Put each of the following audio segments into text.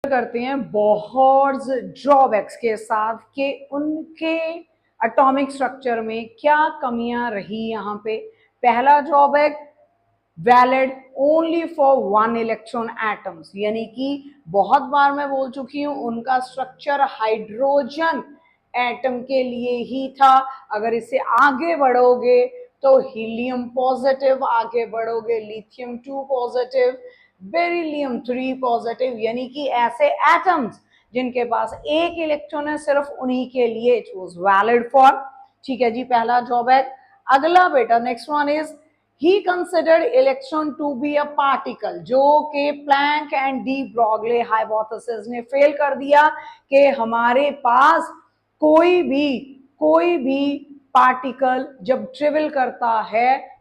करते हैं Bohr's drawbacks के साथ कि उनके एटॉमिक स्ट्रक्चर में क्या कमियां रही। यहाँ पे पहला drawback, valid only for one electron atoms, यानी कि बहुत बार मैं बोल चुकी हूं उनका स्ट्रक्चर हाइड्रोजन एटम के लिए ही था। अगर इससे आगे बढ़ोगे तो हीलियम पॉजिटिव, आगे बढ़ोगे लिथियम 2 पॉजिटिव, बेरिलियम 3 पॉजिटिव, यानी कि ऐसे एटम्स जिनके पास एक इलेक्ट्रॉन है सिर्फ उन्हीं के लिए इट वाज वैलिड फॉर। ठीक है जी, पहला ड्रॉबैक। अगला बेटा next one is he considered electron to be a particle, जो कि Planck and de Broglie hypothesis ने फेल कर दिया कि हमारे पास कोई भी पार्टिकल जब ट्रेवल करता है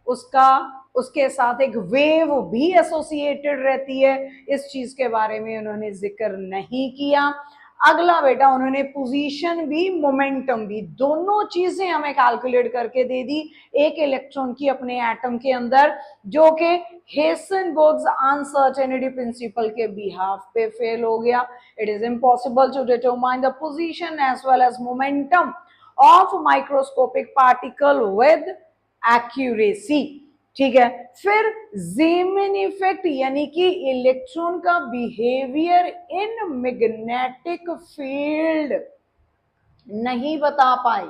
उसके साथ एक वेव भी एसोसिएटेड रहती है। इस चीज के बारे में उन्होंने जिक्र नहीं किया। अगला बेटा उन्होंने पोजीशन भी मोमेंटम भी दोनों चीजें हमें कैलकुलेट करके दे दी एक इलेक्ट्रॉन की अपने एटम के अंदर, जो कि हेसेनबर्ग्स अनसर्टेनिटी प्रिंसिपल के बिहाफ पे फेल हो गया। It is impossible to determine the position as well as momentum of microscopic particle with accuracy. ठीक है, फिर ज़ेमन इफेक्ट यानी कि इलेक्ट्रॉन का बिहेवियर इन मैग्नेटिक फील्ड नहीं बता पाए।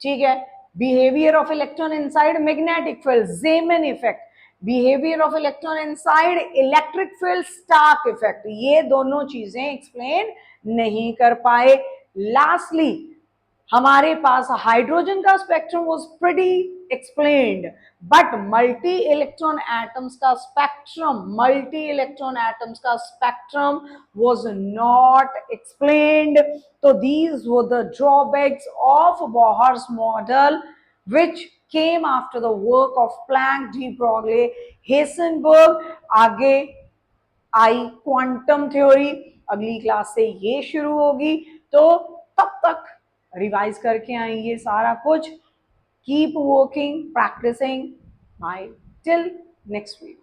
ठीक है, behaviour of electron inside magnetic field Zeeman effect, behaviour of electron inside electric field Stark effect, ये दोनों चीजें एक्सप्लेन नहीं कर पाए। लास्टली हमारे पास हाइड्रोजन का spectrum was pretty explained, but multi electron atoms का स्पेक्ट्रम वाज नॉट एक्सप्लेन्ड। तो these were the drawbacks of Bohr's model which came after the work of Planck, de Broglie, Heisenberg। आगे आई quantum theory, अगली class से ये शुरू होगी, तो तब तक रिवाइज करके आएंगे सारा कुछ। Keep working, practicing, bye till next week.